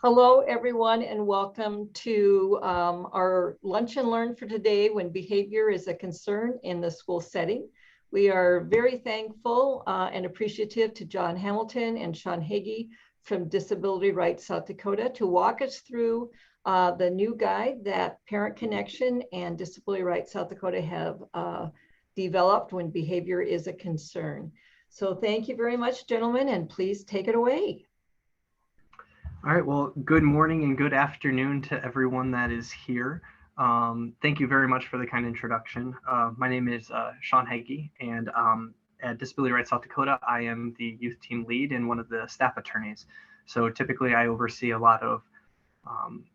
Hello, everyone, and welcome to our Lunch and Learn for today when behavior is a concern in the school setting. We are very thankful and appreciative to John Hamilton and Sean Hegyi from Disability Rights South Dakota to walk us through the new guide that Parent Connection and Disability Rights South Dakota have developed when behavior is a concern. So thank you very much, gentlemen, and please take it away. All right, well, good morning and good afternoon to everyone that is here. Thank you very much for the kind introduction. My name is Sean Hegyi, and at Disability Rights South Dakota, I am the youth team lead and one of the staff attorneys. So typically I oversee a lot of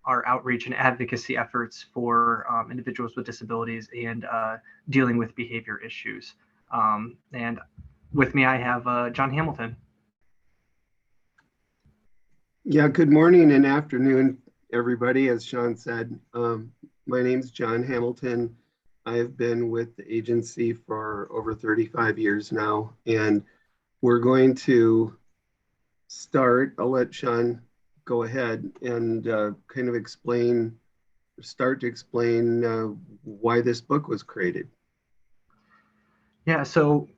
our outreach and advocacy efforts for individuals with disabilities and dealing with behavior issues. And with me, I have John Hamilton. Yeah, good morning and afternoon, everybody. As Sean said, my name's John Hamilton. I have been with the agency for over 35 years now, and we're going to start. I'll let Sean go ahead and kind of start to explain why this book was created. Yeah, so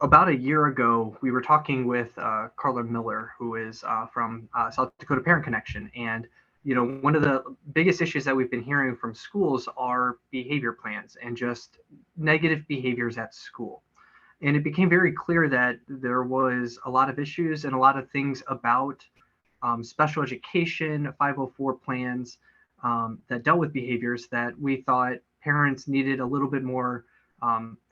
about a year ago, we were talking with Carla Miller, who is from South Dakota Parent Connection. And, you know, one of the biggest issues that we've been hearing from schools are behavior plans and just negative behaviors at school. And it became very clear that there was a lot of issues and a lot of things about special education, 504 plans that dealt with behaviors that we thought parents needed a little bit more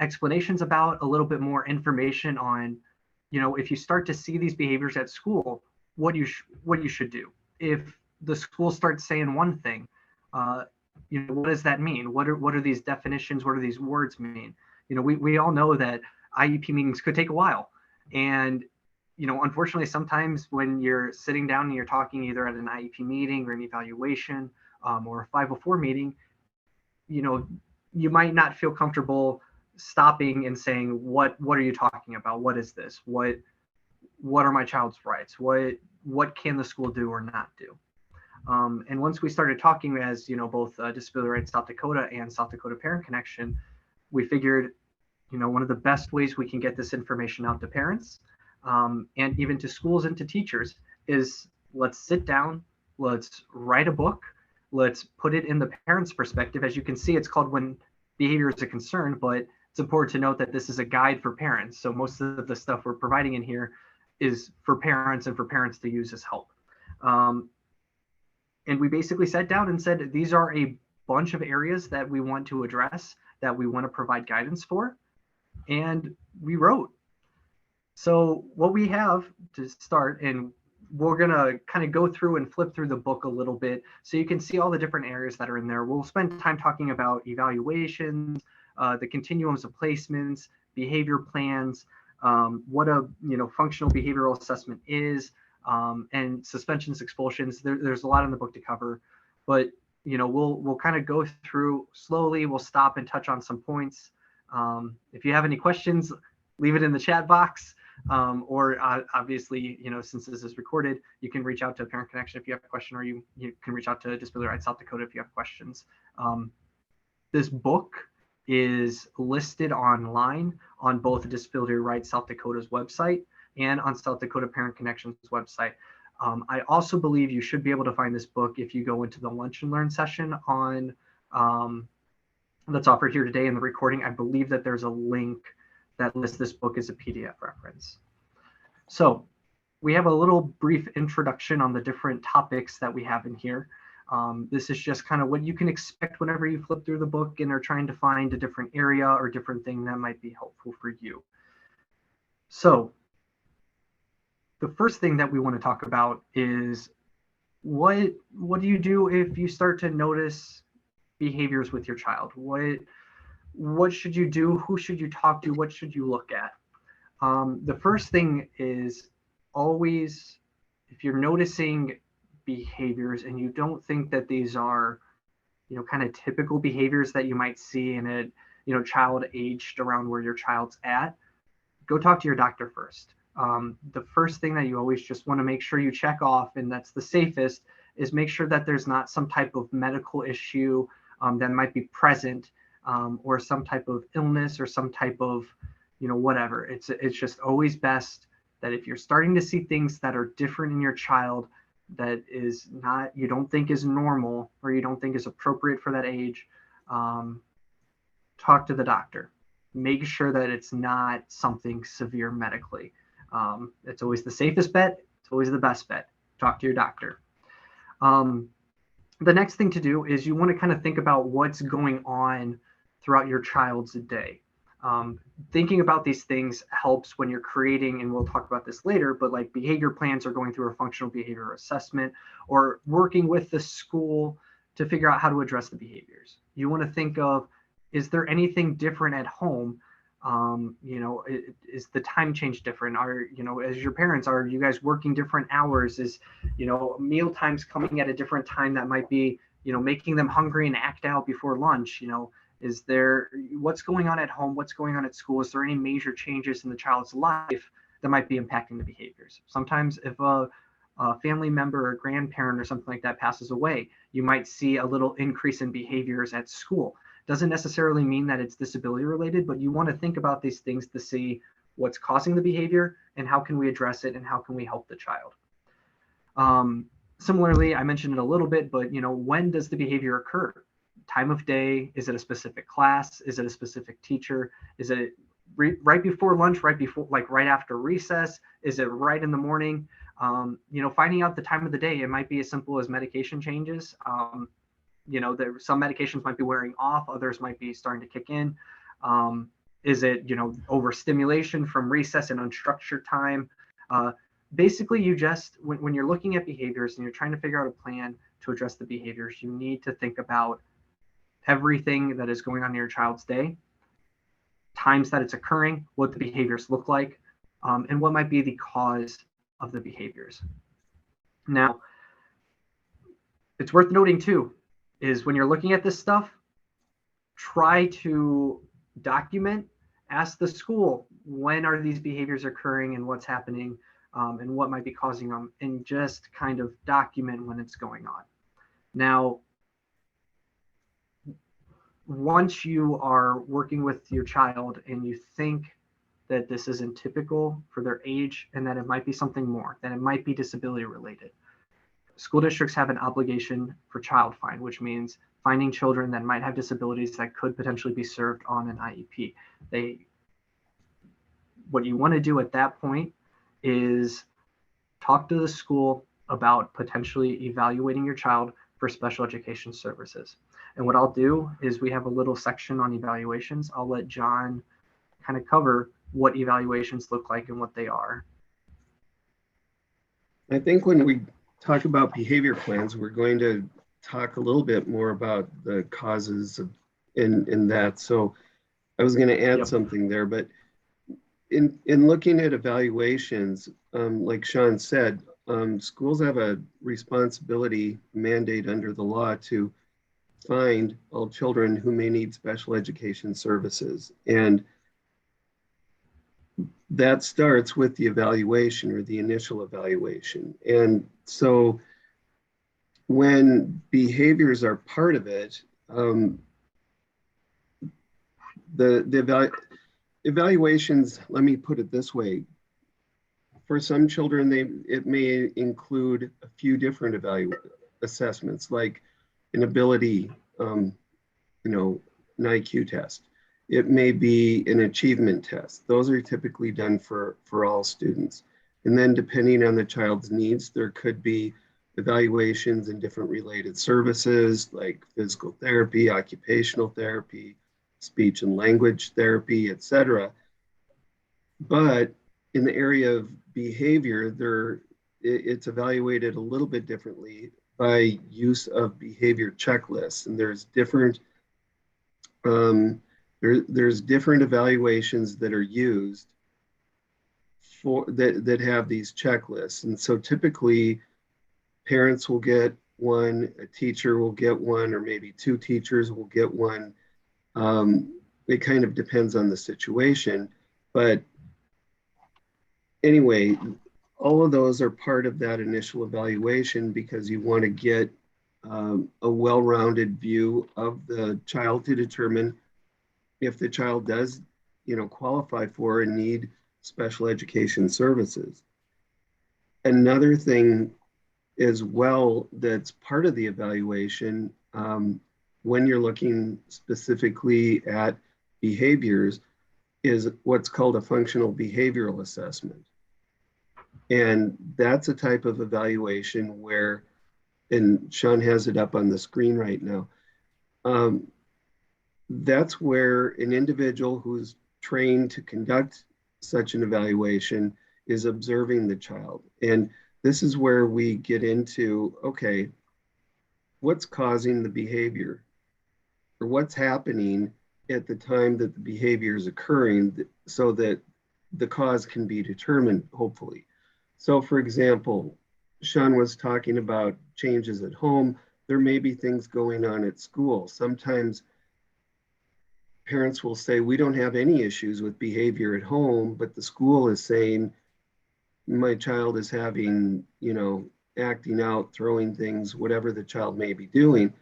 explanations about, a little bit more information on, you know, if you start to see these behaviors at school, what you should do. If the school starts saying one thing, you know, what does that mean? What are these definitions? What do these words mean? You know, we all know that IEP meetings could take a while, and you know, unfortunately, sometimes when you're sitting down and you're talking either at an IEP meeting or an evaluation or a 504 meeting, you know, you might not feel comfortable stopping and saying, what are you talking about? What is this? What are my child's rights? What can the school do or not do? And once we started talking as, you know, both Disability Rights South Dakota and South Dakota Parent Connection, we figured, you know, one of the best ways we can get this information out to parents and even to schools and to teachers is let's sit down, let's write a book, let's put it in the parent's perspective. As you can see, it's called When Behavior is a Concern, but it's important to note that this is a guide for parents. So most of the stuff we're providing in here is for parents and for parents to use as help. And we basically sat down and said, these are a bunch of areas that we want to address, that we want to provide guidance for, and we wrote. So what we have to start, and we're going to kind of go through and flip through the book a little bit so you can see all the different areas that are in there. We'll spend time talking about evaluations, the continuums of placements, behavior plans, what a functional behavioral assessment is, and suspensions, expulsions. There's a lot in the book to cover, but we'll kind of go through slowly. We'll stop and touch on some points. If you have any questions, leave it in the chat box. Or obviously, since this is recorded, you can reach out to Parent Connection if you have a question, or you can reach out to Disability Rights South Dakota if you have questions. This book is listed online on both Disability Rights South Dakota's website and on South Dakota Parent Connection's website. I also believe you should be able to find this book if you go into the Lunch and Learn session on that's offered here today in the recording. I believe that there's a link that lists this book as a PDF reference. So we have a little brief introduction on the different topics that we have in here. This is just kind of what you can expect whenever you flip through the book and are trying to find a different area or different thing that might be helpful for you. So the first thing that we want to talk about is what do you do if you start to notice behaviors with your child? What should you do? Who should you talk to? What should you look at? The first thing is always, if you're noticing behaviors and you don't think that these are, kind of typical behaviors that you might see in a, child aged around where your child's at, go talk to your doctor first. The first thing that you always just want to make sure you check off, and that's the safest, is make sure that there's not some type of medical issue that might be present, or some type of illness or some type of, whatever. It's just always best that if you're starting to see things that are different in your child, that is not, you don't think is normal or you don't think is appropriate for that age, talk to the doctor. Make sure that it's not something severe medically. It's always the safest bet. It's always the best bet. Talk to your doctor. The next thing to do is you want to kind of think about what's going on throughout your child's day. Thinking about these things helps when you're creating, and we'll talk about this later, but like behavior plans or going through a functional behavior assessment or working with the school to figure out how to address the behaviors. You want to think of, is there anything different at home? Is the time change different? As your parents, are you guys working different hours? Is, meal times coming at a different time that might be, making them hungry and act out before lunch? Is there, what's going on at home? What's going on at school? Is there any major changes in the child's life that might be impacting the behaviors? Sometimes if a family member or grandparent or something like that passes away, you might see a little increase in behaviors at school. Doesn't necessarily mean that it's disability related, but you want to think about these things to see what's causing the behavior and how can we address it and how can we help the child. Similarly, I mentioned it a little bit, but when does the behavior occur? Time of day? Is it a specific class? Is it a specific teacher? Is it right before lunch, right after recess? Is it right in the morning? Finding out the time of the day, it might be as simple as medication changes. Some medications might be wearing off, others might be starting to kick in. Is it, overstimulation from recess and unstructured time? Basically, you just, when you're looking at behaviors and you're trying to figure out a plan to address the behaviors, you need to think about everything that is going on in your child's day, times that it's occurring, what the behaviors look like, and what might be the cause of the behaviors. Now, it's worth noting too, is when you're looking at this stuff, try to document, ask the school, when are these behaviors occurring and what's happening, and what might be causing them, and just kind of document when it's going on. Now, once you are working with your child and you think that this isn't typical for their age and that it might be something more, that it might be disability related, school districts have an obligation for child find, which means finding children that might have disabilities that could potentially be served on an IEP. What you want to do at that point is talk to the school about potentially evaluating your child for special education services. And what I'll do is we have a little section on evaluations. I'll let John kind of cover what evaluations look like and what they are. I think when we talk about behavior plans, we're going to talk a little bit more about the causes in that. So I was going to add something there, but in looking at evaluations, like Sean said, schools have a responsibility mandate under the law to find all children who may need special education services. And that starts with the evaluation or the initial evaluation. And so when behaviors are part of it, the evaluations, let me put it this way. For some children, it may include a few different assessments, like an ability, an IQ test. It may be an achievement test. Those are typically done for all students. And then depending on the child's needs, there could be evaluations in different related services like physical therapy, occupational therapy, speech and language therapy, etc. But in the area of behavior, it's evaluated a little bit differently by use of behavior checklists. And there's different evaluations that are used for that have these checklists. And so typically parents will get one, a teacher will get one, or maybe two teachers will get one. It kind of depends on the situation. But anyway, all of those are part of that initial evaluation because you want to get a well-rounded view of the child to determine if the child does, qualify for and need special education services. Another thing as well that's part of the evaluation when you're looking specifically at behaviors is what's called a functional behavioral assessment. And that's a type of evaluation where, and Sean has it up on the screen right now, that's where an individual who's trained to conduct such an evaluation is observing the child. And this is where we get into, okay, what's causing the behavior? Or what's happening at the time that the behavior is occurring so that the cause can be determined, hopefully. So for example, Sean was talking about changes at home. There may be things going on at school. Sometimes parents will say, we don't have any issues with behavior at home, but the school is saying, my child is having, acting out, throwing things, whatever the child may be doing.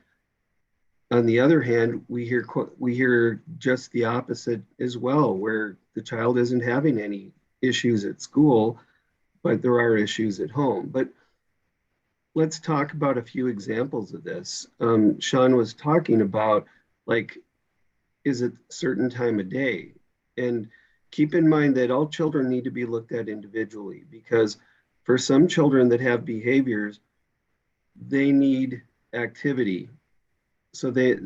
On the other hand, we hear just the opposite as well, where the child isn't having any issues at school, but there are issues at home. But let's talk about a few examples of this. Sean was talking about, like, is it a certain time of day? And keep in mind that all children need to be looked at individually, because for some children that have behaviors, they need activity. So they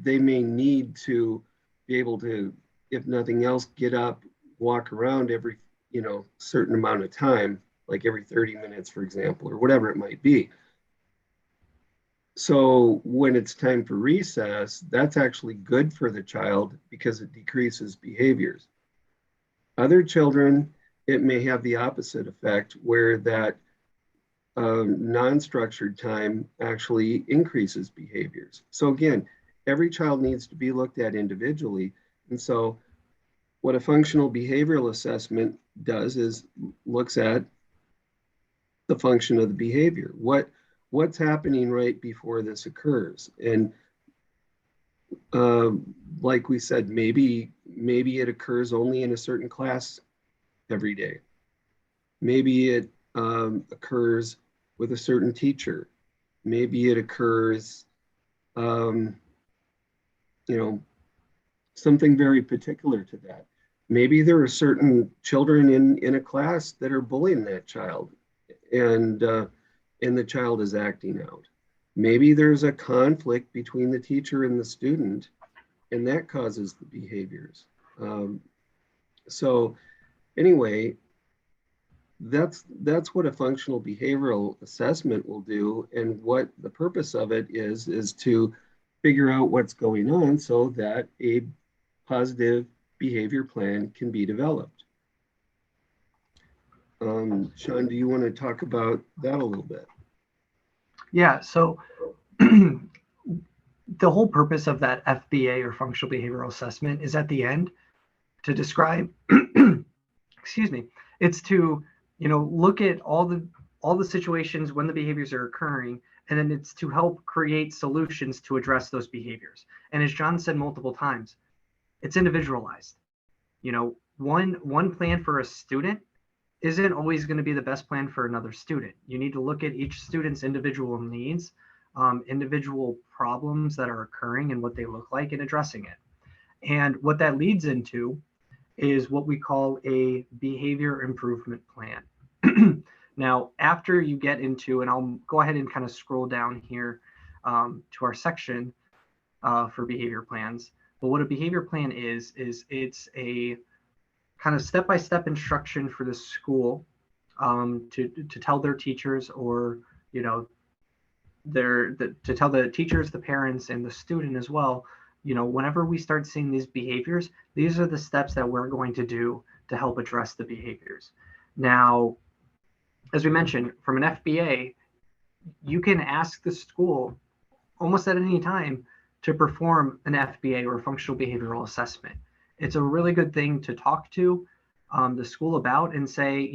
may need to be able to, if nothing else, get up, walk around every, certain amount of time, like every 30 minutes, for example, or whatever it might be. So when it's time for recess, that's actually good for the child because it decreases behaviors. Other children, it may have the opposite effect where that non-structured time actually increases behaviors. So again, every child needs to be looked at individually. And so what a functional behavioral assessment does is looks at the function of the behavior. What's happening right before this occurs? And like we said, maybe it occurs only in a certain class every day. Maybe it occurs with a certain teacher. Maybe it occurs, something very particular to that. Maybe there are certain children in a class that are bullying that child, and the child is acting out. Maybe there's a conflict between the teacher and the student, and that causes the behaviors. So anyway, that's what a functional behavioral assessment will do, and what the purpose of it is to figure out what's going on so that a positive behavior plan can be developed. Sean, do you want to talk about that a little bit? Yeah, so the whole purpose of that FBA or functional behavioral assessment is at the end to describe, excuse me, it's to, look at all the situations when the behaviors are occurring, and then it's to help create solutions to address those behaviors. And as John said multiple times, it's individualized. One plan for a student isn't always going to be the best plan for another student. You need to look at each student's individual needs, individual problems that are occurring and what they look like, and addressing it. And what that leads into is what we call a behavior improvement plan. Now, after you get into, and I'll go ahead and kind of scroll down here to our section for behavior plans. But what a behavior plan is it's a kind of step-by-step instruction for the school to tell their teachers, or to tell the teachers, the parents, and the student as well, whenever we start seeing these behaviors, these are the steps that we're going to do to help address the behaviors. Now, as we mentioned, from an FBA, you can ask the school almost at any time to perform an FBA or functional behavioral assessment. It's a really good thing to talk to the school about and say,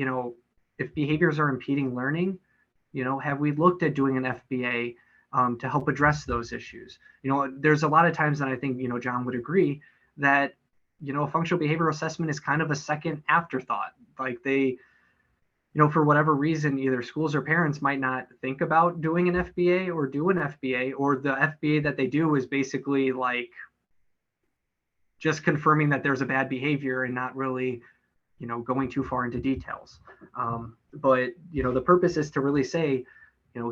if behaviors are impeding learning, have we looked at doing an FBA to help address those issues? There's a lot of times that I think, John would agree that, a functional behavioral assessment is kind of a second afterthought. Like they, for whatever reason, either schools or parents might not think about doing an FBA or do an FBA, or the FBA that they do is basically like just confirming that there's a bad behavior and not really, going too far into details. But, the purpose is to really say,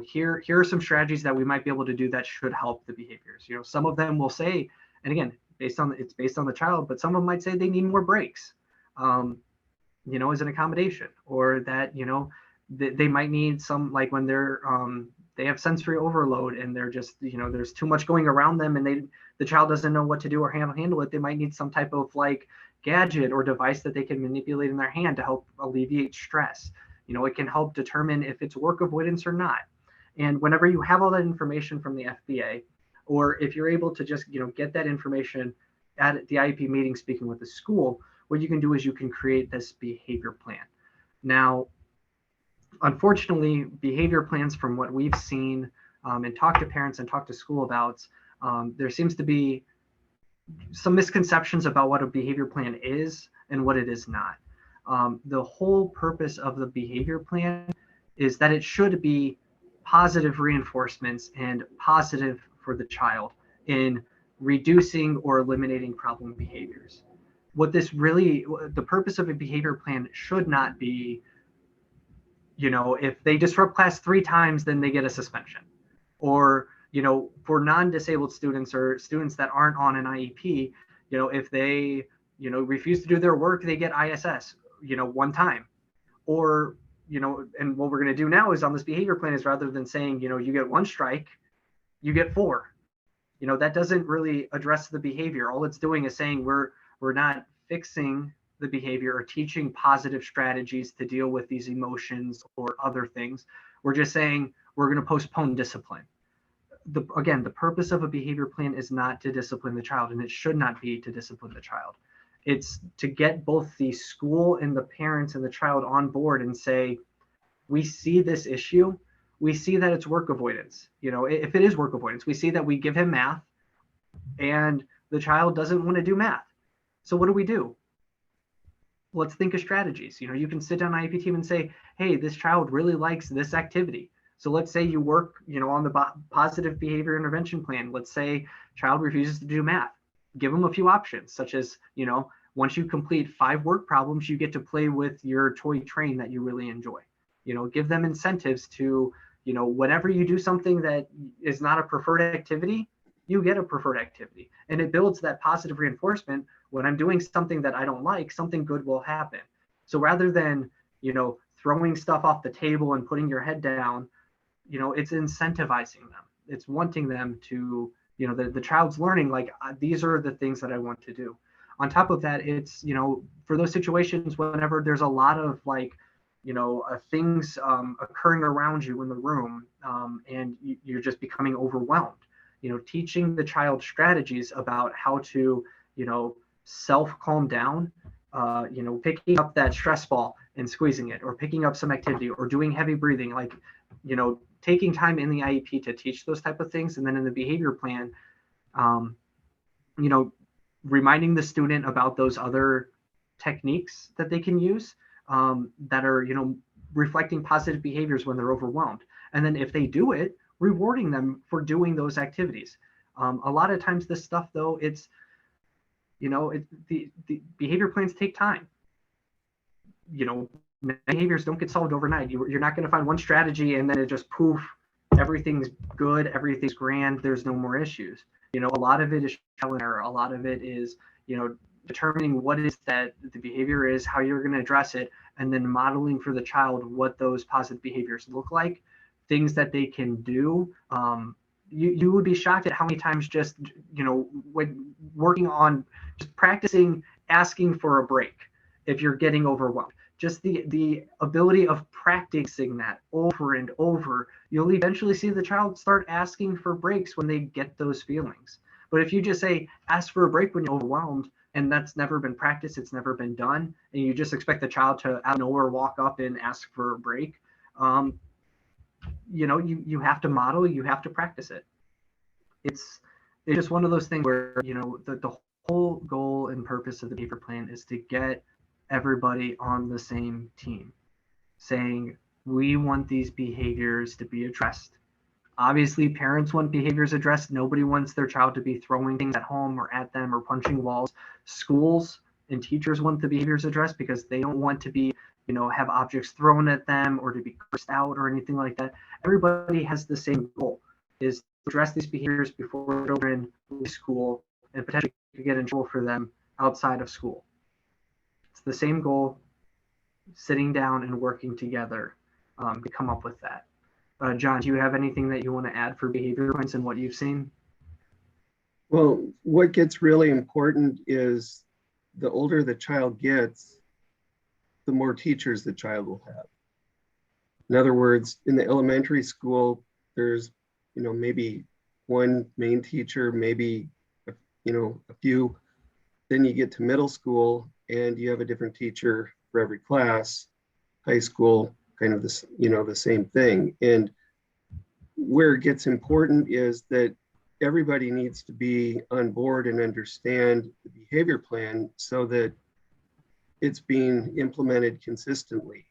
here are some strategies that we might be able to do that should help the behaviors. Some of them will say, and again, it's based on the child, but some of them might say they need more breaks. As an accommodation, or that, they might need some, like when they're, they have sensory overload and they're just, there's too much going around them and the child doesn't know what to do or handle it. They might need some type of like gadget or device that they can manipulate in their hand to help alleviate stress. It can help determine if it's work avoidance or not. And whenever you have all that information from the FBA, or if you're able to just, get that information at the IEP meeting, speaking with the school, what you can do is you can create this behavior plan. Now, unfortunately, behavior plans, from what we've seen and talked to parents and talked to school about, there seems to be some misconceptions about what a behavior plan is and what it is not. The whole purpose of the behavior plan is that it should be positive reinforcements and positive for the child in reducing or eliminating problem behaviors. The purpose of a behavior plan should not be, if they disrupt class 3 times, then they get a suspension. Or, for non-disabled students or students that aren't on an IEP, if they, refuse to do their work, they get ISS, 1 time. Or, and what we're going to do now is on this behavior plan is, rather than saying, you get 1 strike, you get 4. That doesn't really address the behavior. All it's doing is saying we're not fixing the behavior or teaching positive strategies to deal with these emotions or other things. We're just saying we're going to postpone discipline. Again, the purpose of a behavior plan is not to discipline the child, and it should not be to discipline the child. It's to get both the school and the parents and the child on board and say, we see this issue. We see that it's work avoidance. If it is work avoidance, we see that we give him math and the child doesn't want to do math. So what do? Let's think of strategies. You can sit down an IEP team and say, hey, this child really likes this activity. So let's say you work, on the positive behavior intervention plan. Let's say child refuses to do math. Give them a few options, such as, once you complete 5 work problems, you get to play with your toy train that you really enjoy. Give them incentives to, whenever you do something that is not a preferred activity, you get a preferred activity. And it builds that positive reinforcement. When I'm doing something that I don't like, something good will happen. So rather than, throwing stuff off the table and putting your head down, it's incentivizing them. It's wanting them to, the child's learning, like, these are the things that I want to do. On top of that, it's, for those situations, whenever there's a lot of things occurring around you in the room, and you're just becoming overwhelmed, teaching the child strategies about how to, self-calm down, picking up that stress ball and squeezing it, or picking up some activity, or doing heavy breathing, like, taking time in the IEP to teach those type of things. And then in the behavior plan, reminding the student about those other techniques that they can use, that are, reflecting positive behaviors when they're overwhelmed. And then if they do it, rewarding them for doing those activities. A lot of times this stuff, though, it's, the behavior plans take time. Behaviors don't get solved overnight. You're not going to find one strategy and then it just poof, everything's good, everything's grand, there's no more issues. A lot of it is trial and error. A lot of it is, determining what it is that the behavior is, how you're going to address it, and then modeling for the child what those positive behaviors look like, things that they can do. You would be shocked at how many times just, when working on just practicing asking for a break, if you're getting overwhelmed, just the ability of practicing that over and over, you'll eventually see the child start asking for breaks when they get those feelings. But if you just say, ask for a break when you're overwhelmed, and that's never been practiced, it's never been done, and you just expect the child to out of nowhere walk up and ask for a break. You have to model, you have to practice it. It's just one of those things where, the whole goal and purpose of the behavior plan is to get everybody on the same team, saying we want these behaviors to be addressed. Obviously, parents want behaviors addressed. Nobody wants their child to be throwing things at home or at them or punching walls. Schools and teachers want the behaviors addressed because they don't want to be, have objects thrown at them or to be cursed out or anything like that. Everybody has the same goal, is to address these behaviors before children leave school and potentially get in trouble for them outside of school. It's the same goal, sitting down and working together to come up with that. John, do you have anything that you want to add for behavior points and what you've seen? Well, what gets really important is the older the child gets, the more teachers the child will have. In other words, in the elementary school, there's, maybe one main teacher, maybe, a few. Then you get to middle school and you have a different teacher for every class. High school, kind of this, the same thing. And where it gets important is that everybody needs to be on board and understand the behavior plan so that it's being implemented consistently.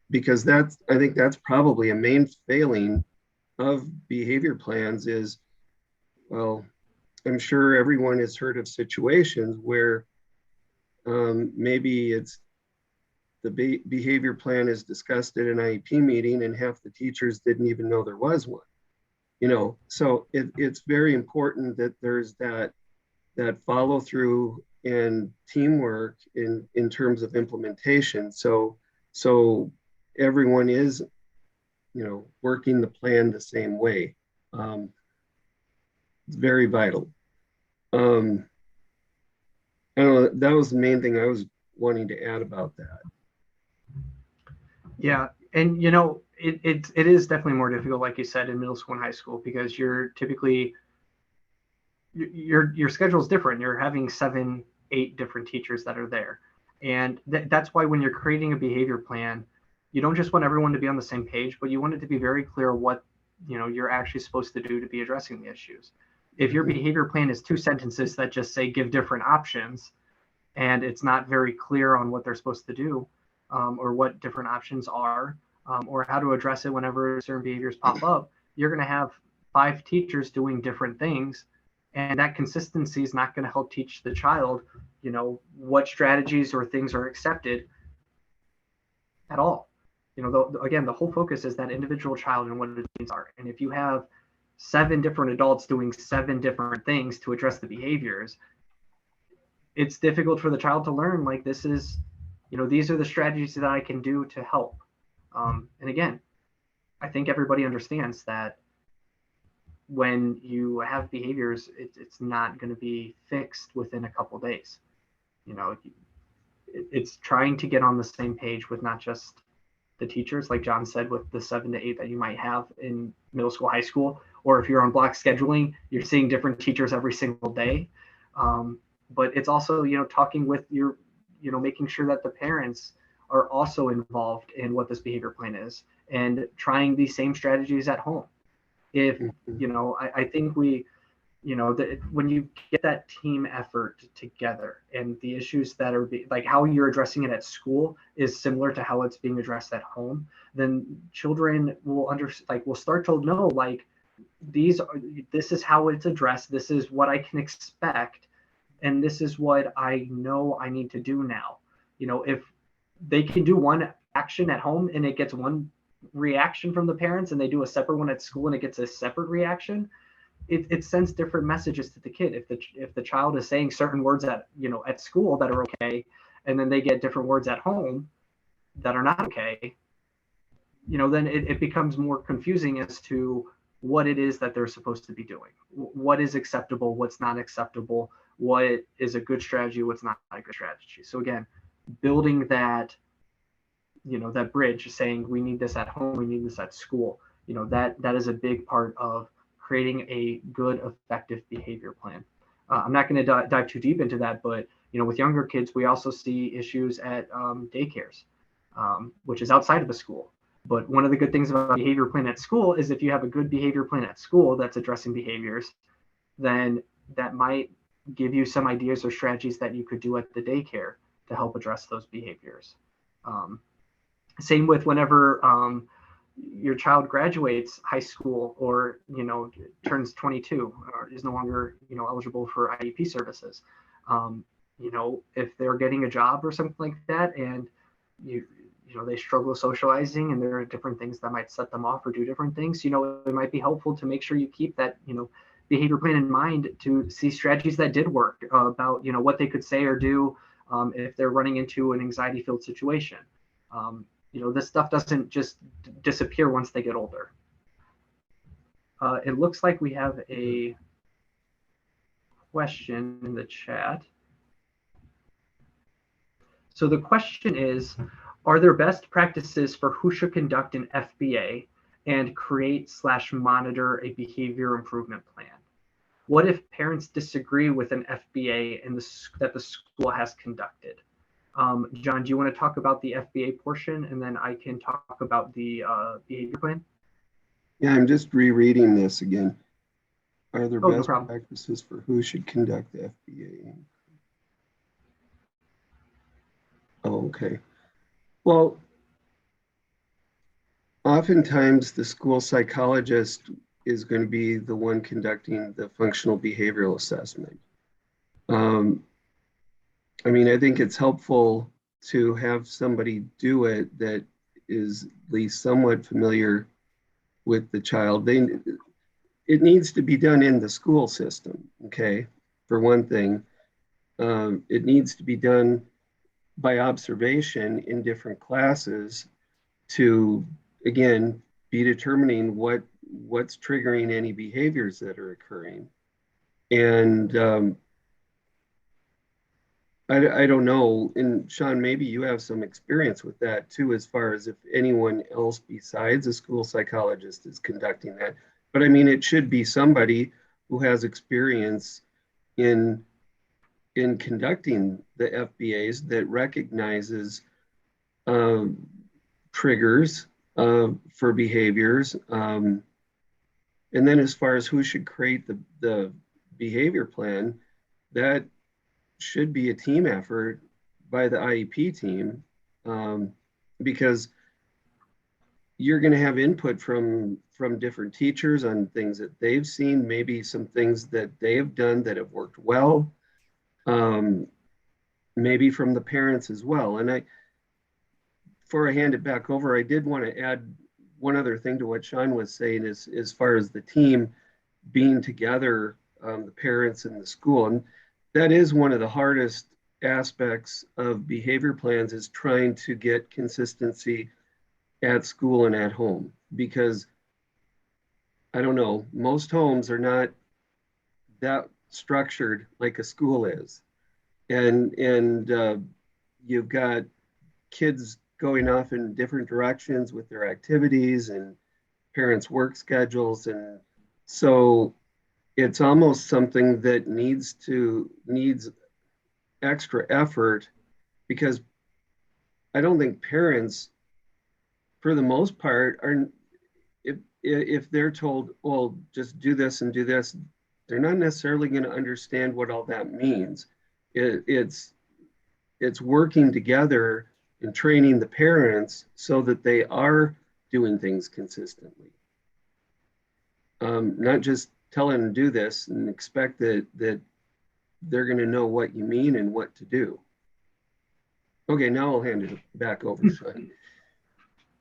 Because I think that's probably a main failing of behavior plans is, well, I'm sure everyone has heard of situations where maybe it's the behavior plan is discussed at an IEP meeting and half the teachers didn't even know there was one. So it's very important that there's that follow through and teamwork in terms of implementation. So everyone is, working the plan the same way. It's very vital. I don't know, that was the main thing I was wanting to add about that. Yeah, and it is definitely more difficult, like you said, in middle school and high school, because you're typically your schedule is different. You're having 7-8 different teachers that are there, and that's why when you're creating a behavior plan, you don't just want everyone to be on the same page, but you want it to be very clear what you're actually supposed to do to be addressing the issues. If your behavior plan is 2 sentences that just say give different options, and it's not very clear on what they're supposed to do, or what different options are, or how to address it whenever certain behaviors pop up, you're going to have 5 teachers doing different things. And that consistency is not going to help teach the child, what strategies or things are accepted at all. Again, the whole focus is that individual child and what its needs are. And if you have 7 different adults doing 7 different things to address the behaviors, it's difficult for the child to learn, like, this is, these are the strategies that I can do to help. And again, I think everybody understands that when you have behaviors, it's not going to be fixed within a couple days. It's trying to get on the same page with not just the teachers, like John said, with the 7 to 8 that you might have in middle school, high school, or if you're on block scheduling, you're seeing different teachers every single day. But it's also, talking with your, making sure that the parents are also involved in what this behavior plan is and trying these same strategies at home. If, I think we, when you get that team effort together and the issues that are like how you're addressing it at school is similar to how it's being addressed at home, then children will will start to know, like, this is how it's addressed. This is what I can expect. And this is what I know I need to do now. If they can do one action at home and it gets one reaction from the parents, and they do a separate one at school and it gets a separate reaction, it sends different messages to the kid. If the child is saying certain words at school that are okay, and then they get different words at home that are not okay, then it becomes more confusing as to what it is that they're supposed to be doing. What is acceptable, what's not acceptable, what is a good strategy, what's not a good strategy. So again, building that, that bridge, saying we need this at home, we need this at school, that is a big part of creating a good, effective behavior plan. I'm not going to dive too deep into that, but with younger kids, we also see issues at daycares, which is outside of the school. But one of the good things about a behavior plan at school is if you have a good behavior plan at school that's addressing behaviors, then that might give you some ideas or strategies that you could do at the daycare to help address those behaviors. Same with whenever your child graduates high school or turns 22 or is no longer eligible for IEP services. If they're getting a job or something like that, and they struggle socializing, and there are different things that might set them off or do different things, it might be helpful to make sure you keep that behavior plan in mind to see strategies that did work, about what they could say or do if they're running into an anxiety-filled situation. This stuff doesn't just disappear once they get older. It looks like we have a question in the chat. So the question is, are there best practices for who should conduct an FBA and create/monitor a behavior improvement plan? What if parents disagree with an FBA that the school has conducted? John, do you want to talk about the FBA portion, and then I can talk about the behavior plan? Yeah, I'm just rereading this again. Are there best no practices for who should conduct the FBA? Oh, okay. Well, oftentimes the school psychologist is going to be the one conducting the functional behavioral assessment. I think it's helpful to have somebody do it that is at least somewhat familiar with the child. It needs to be done in the school system, okay, for one thing. It needs to be done by observation in different classes to, again, be determining what's triggering any behaviors that are occurring. And I don't know, and Sean, maybe you have some experience with that too, as far as if anyone else besides a school psychologist is conducting that. But it should be somebody who has experience in conducting the FBAs that recognizes triggers for behaviors. And then as far as who should create the behavior plan, that should be a team effort by the IEP team, because you're going to have input from different teachers on things that they've seen, maybe some things that they have done that have worked well, maybe from the parents as well. And before I hand it back over, I did want to add one other thing to what Sean was saying, is as far as the team being together, the parents and the school. And that is one of the hardest aspects of behavior plans, is trying to get consistency at school and at home, because I don't know, most homes are not that structured like a school is. And you've got kids going off in different directions with their activities and parents' work schedules. And so it's almost something that needs extra effort, because I don't think parents, for the most part, are, if they're told, well, just do this and do this, they're not necessarily going to understand what all that means. It's working together and training the parents so that they are doing things consistently. Not just tell them to do this and expect that they're going to know what you mean and what to do. Okay, now I'll hand it back over to Sean.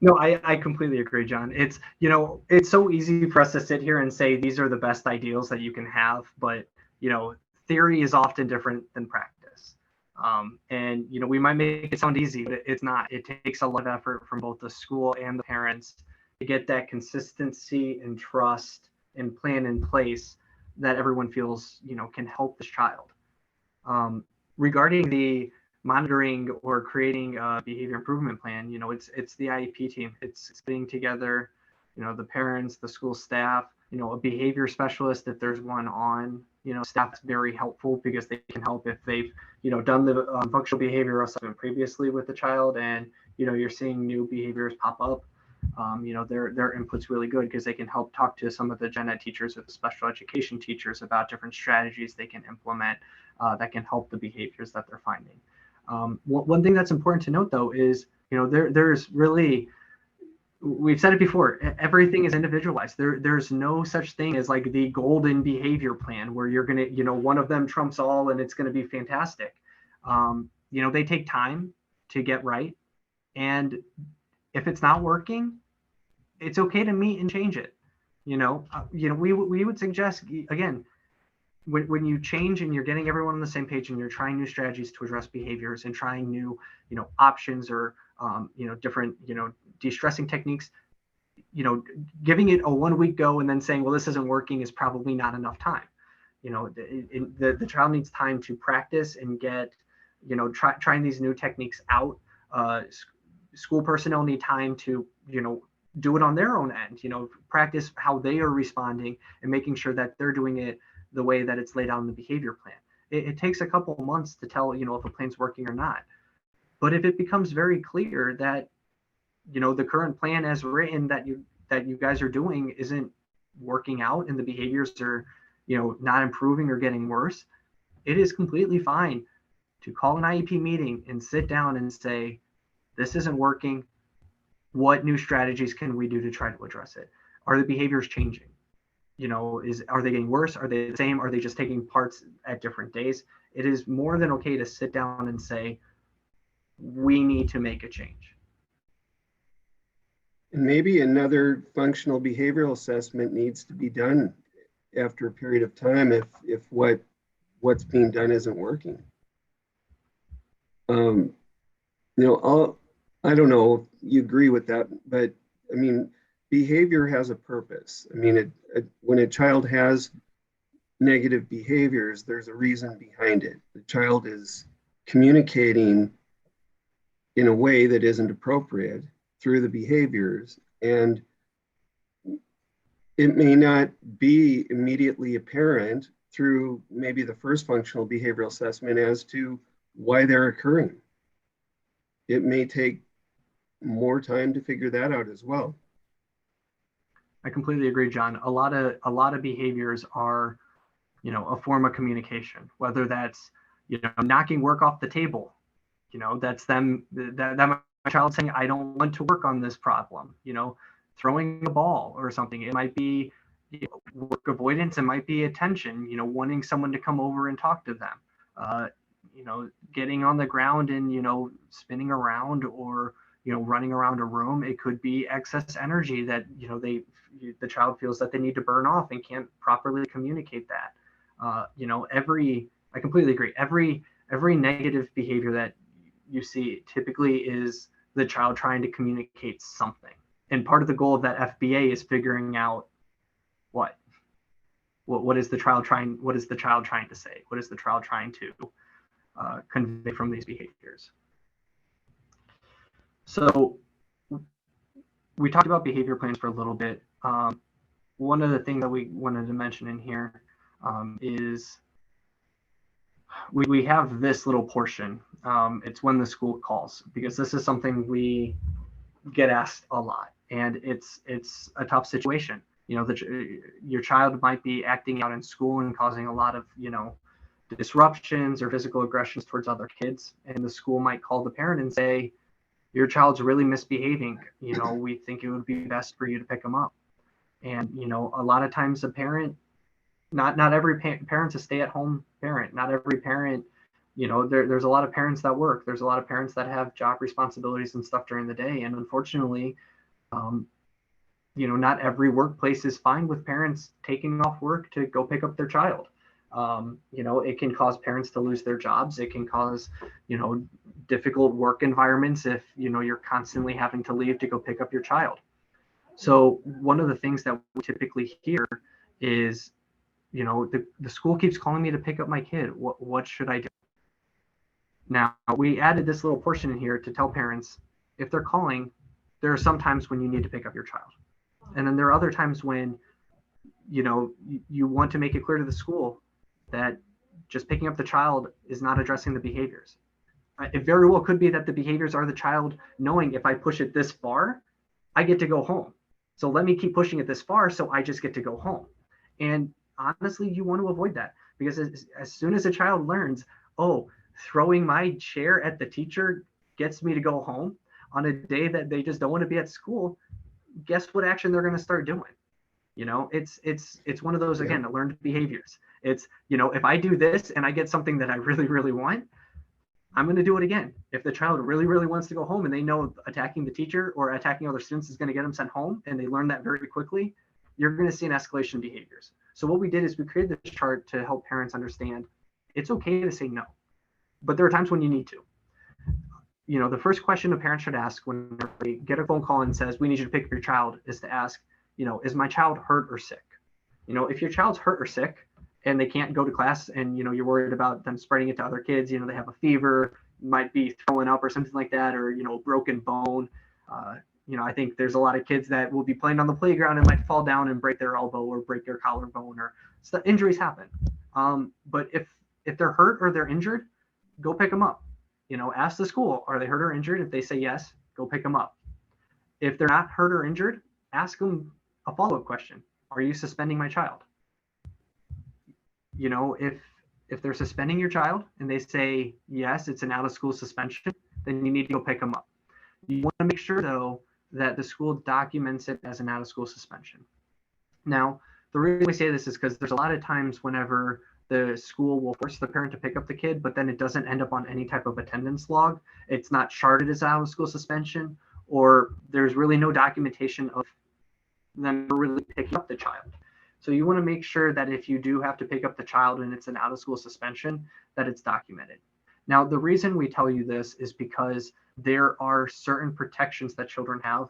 No, I completely agree, John. It's, it's so easy for us to sit here and say these are the best ideals that you can have, but, theory is often different than practice. And, we might make it sound easy, but it's not. It takes a lot of effort from both the school and the parents to get that consistency and trust and plan in place that everyone feels, can help this child. Regarding the monitoring or creating a behavior improvement plan, it's the IEP team. It's getting together, the parents, the school staff, a behavior specialist if there's one on staff's very helpful because they can help if they've, done the functional behavioral assessment previously with the child, and, you're seeing new behaviors pop up. Their input's really good because they can help talk to some of the gen ed teachers or the special education teachers about different strategies they can implement that can help the behaviors that they're finding. One thing that's important to note, though, is, there's really, we've said it before, everything is individualized. There's no such thing as like the golden behavior plan where you're going to, one of them trumps all and it's going to be fantastic. They take time to get right. And if it's not working, it's okay to meet and change it. We would suggest, again, when you change and you're getting everyone on the same page and you're trying new strategies to address behaviors and trying new, options or, different, de-stressing techniques, giving it a 1 week go and then saying, well, this isn't working is probably not enough time. The child needs time to practice and get, trying these new techniques out. School personnel need time to, do it on their own end, practice how they are responding and making sure that they're doing it the way that it's laid out in the behavior plan. It takes a couple of months to tell, if a plan's working or not. But if it becomes very clear that, the current plan as written that you guys are doing isn't working out and the behaviors are, not improving or getting worse, it is completely fine to call an IEP meeting and sit down and say, this isn't working. What new strategies can we do to try to address it? Are the behaviors changing? Are they getting worse? Are they the same? Are they just taking parts at different days? It is more than okay to sit down and say, we need to make a change. And maybe another functional behavioral assessment needs to be done after a period of time if what's being done isn't working. I don't know if you agree with that, but I mean, behavior has a purpose. I mean, when a child has negative behaviors, there's a reason behind it. The child is communicating in a way that isn't appropriate through the behaviors, and it may not be immediately apparent through maybe the first functional behavioral assessment as to why they're occurring. It may take more time to figure that out as well. I completely agree, John. A lot of behaviors are, a form of communication, whether that's, knocking work off the table, that's them, that my child saying, I don't want to work on this problem, throwing a ball or something. It might be work avoidance. It might be attention, wanting someone to come over and talk to them, getting on the ground and, spinning around or, running around a room. It could be excess energy that, the child feels that they need to burn off and can't properly communicate that. I completely agree. Every negative behavior that you see typically is the child trying to communicate something. And part of the goal of that FBA is figuring out what is the child trying to say? What is the child trying to convey from these behaviors? So we talked about behavior plans for a little bit. One of the things that we wanted to mention in here is we have this little portion. It's when the school calls, because this is something we get asked a lot, and it's a tough situation. Your child might be acting out in school and causing a lot of, disruptions or physical aggressions towards other kids. And the school might call the parent and say, your child's really misbehaving. We think it would be best for you to pick them up. And, a lot of times a parent, not every parent's a stay-at-home parent. Not every parent, there's a lot of parents that work. There's a lot of parents that have job responsibilities and stuff during the day. And unfortunately, not every workplace is fine with parents taking off work to go pick up their child. It can cause parents to lose their jobs. It can cause, difficult work environments if, you're constantly having to leave to go pick up your child. So one of the things that we typically hear is, the school keeps calling me to pick up my kid. What should I do? Now, we added this little portion in here to tell parents, if they're calling, there are some times when you need to pick up your child. And then there are other times when, you want to make it clear to the school, that just picking up the child is not addressing the behaviors. It very well could be that the behaviors are the child knowing if I push it this far, I get to go home. So let me keep pushing it this far so I just get to go home. And honestly, you want to avoid that, because as soon as a child learns, oh, throwing my chair at the teacher gets me to go home on a day that they just don't want to be at school, guess what action they're going to start doing? You know, it's one of those, again, learned behaviors. It's, you know, if I do this and I get something that I really, really want, I'm going to do it again. If the child really, really wants to go home and they know attacking the teacher or attacking other students is going to get them sent home, and they learn that very quickly, you're going to see an escalation in behaviors. So what we did is we created this chart to help parents understand it's okay to say no, but there are times when you need to. You know, the first question a parent should ask when they get a phone call and says, we need you to pick up your child, is to ask, you know, is my child hurt or sick? You know, if your child's hurt or sick and they can't go to class and, you know, you're worried about them spreading it to other kids, you know, they have a fever, might be throwing up or something like that, or, you know, a broken bone. You know, I think there's a lot of kids that will be playing on the playground and might fall down and break their elbow or break their collarbone, or so injuries happen. But if they're hurt or they're injured, go pick them up. You know, ask the school, are they hurt or injured? If they say yes, go pick them up. If they're not hurt or injured, ask them a follow-up question. Are you suspending my child? You know, if they're suspending your child and they say, yes, it's an out of school suspension, then you need to go pick them up. You want to make sure, though, that the school documents it as an out of school suspension. Now, the reason we say this is because there's a lot of times whenever the school will force the parent to pick up the kid, but then it doesn't end up on any type of attendance log. It's not charted as out of school suspension, or there's really no documentation of them really picking up the child. So you want to make sure that if you do have to pick up the child and it's an out of school suspension, that it's documented. Now, the reason we tell you this is because there are certain protections that children have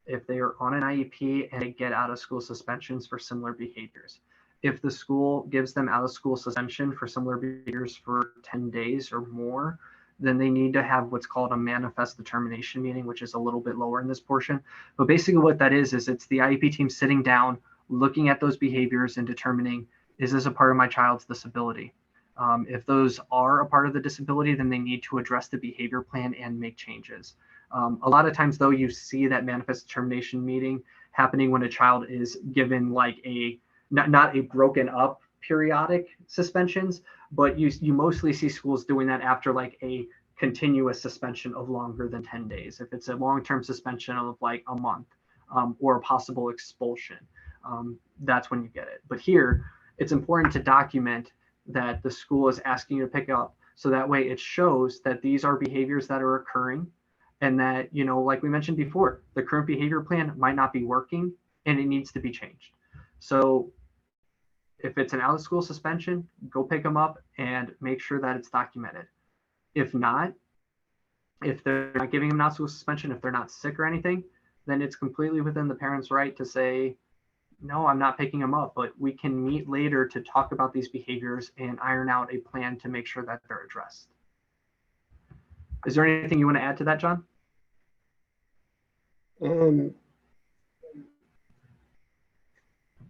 if they are on an IEP and they get out of school suspensions for similar behaviors. If the school gives them out of school suspension for similar behaviors for 10 days or more, then they need to have what's called a manifest determination meeting, which is a little bit lower in this portion. But basically what that is it's the IEP team sitting down, looking at those behaviors and determining, is this a part of my child's disability? If those are a part of the disability, then they need to address the behavior plan and make changes. A lot of times, though, you see that manifest determination meeting happening when a child is given like a, not a broken up periodic suspensions, but you mostly see schools doing that after like a continuous suspension of longer than 10 days. If it's a long-term suspension of like a month or a possible expulsion, that's when you get it. But here, it's important to document that the school is asking you to pick up, so that way it shows that these are behaviors that are occurring, and that, you know, like we mentioned before, the current behavior plan might not be working and it needs to be changed. So if it's an out of school suspension, go pick them up and make sure that it's documented. If not, if they're not giving them an out of school suspension, if they're not sick or anything, then it's completely within the parent's right to say, no, I'm not picking them up, but we can meet later to talk about these behaviors and iron out a plan to make sure that they're addressed. Is there anything you want to add to that, John?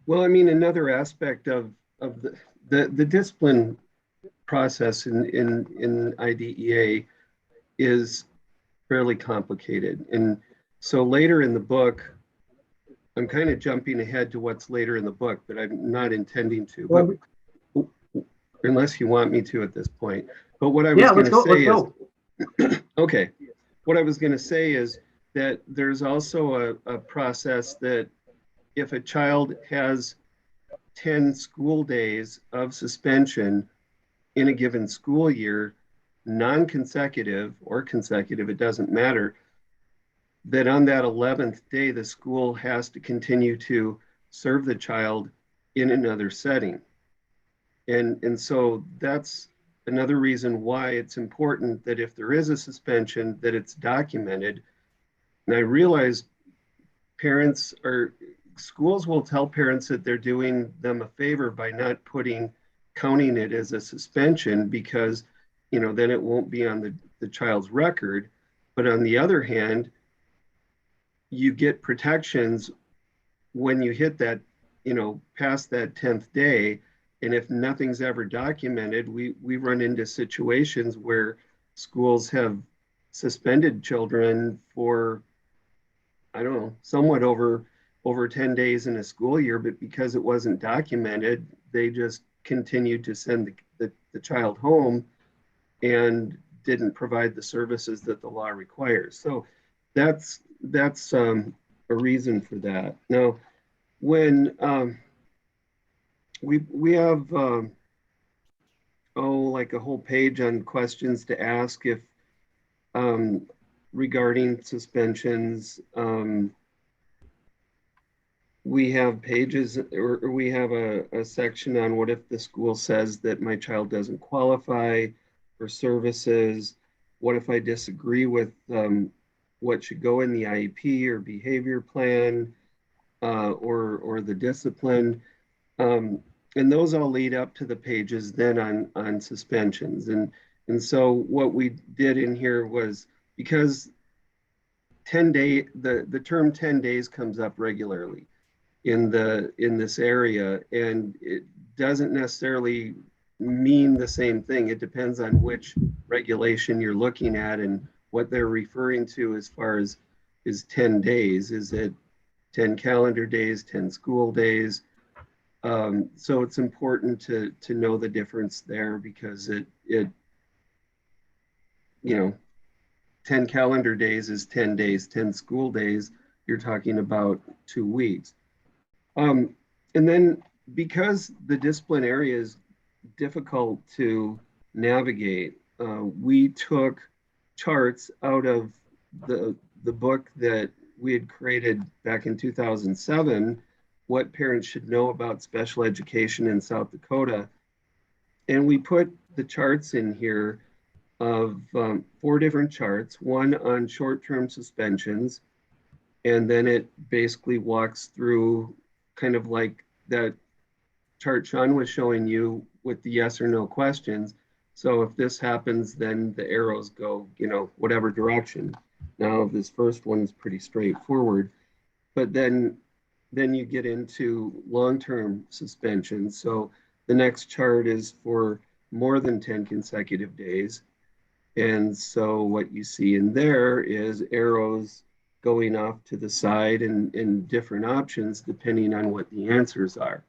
Well, I mean, another aspect of the discipline process in IDEA is fairly complicated. And so later in the book, I'm kind of jumping ahead to what's later in the book, but I'm not intending to, but unless you want me to at this point. But what I was going to say is, okay, what I was going to say is that there's also a process that if a child has 10 school days of suspension in a given school year, non-consecutive or consecutive, it doesn't matter, that on that 11th day, the school has to continue to serve the child in another setting. And so that's another reason why it's important that if there is a suspension, that it's documented. And I realize schools will tell parents that they're doing them a favor by not counting it as a suspension, because, you know, then it won't be on the child's record. But on the other hand, you get protections when you hit that, you know, past that 10th day. And if nothing's ever documented, we run into situations where schools have suspended children for, I don't know, somewhat over 10 days in a school year, but because it wasn't documented, they just continued to send the child home and didn't provide the services that the law requires. So that's a reason for that. Now, when we have like a whole page on questions to ask if regarding suspensions. We have pages, or we have a section on what if the school says that my child doesn't qualify for services? What if I disagree with what should go in the IEP or behavior plan or the discipline? And those all lead up to the pages then on suspensions. And so what we did in here was, because the term 10 days comes up regularly in this area, and it doesn't necessarily mean the same thing. It depends on which regulation you're looking at and what they're referring to as far as is 10 days. Is it 10 calendar days, 10 school days? So it's important to know the difference there, because it 10 calendar days is 10 days, 10 school days, you're talking about 2 weeks. And then, because the discipline area is difficult to navigate, we took charts out of the book that we had created back in 2007, What Parents Should Know About Special Education in South Dakota. And we put the charts in here of 4 different charts, one on short-term suspensions, and then it basically walks through kind of like that chart Sean was showing you with the yes or no questions. So if this happens, then the arrows go, whatever direction. Now this first one is pretty straightforward, but then you get into long-term suspensions. So the next chart is for more than 10 consecutive days. And so what you see in there is arrows going off to the side and different options depending on what the answers are.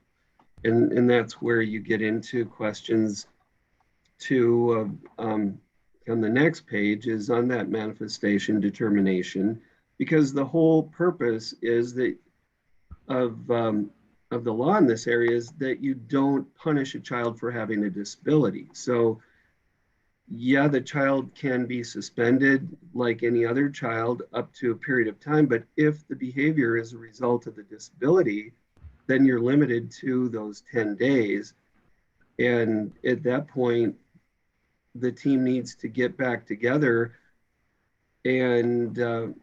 And that's where you get into questions to, on the next page is on that manifestation determination, because the whole purpose is that of the law in this area is that you don't punish a child for having a disability. So yeah, the child can be suspended like any other child up to a period of time, but if the behavior is a result of the disability, then you're limited to those 10 days. And at that point, the team needs to get back together and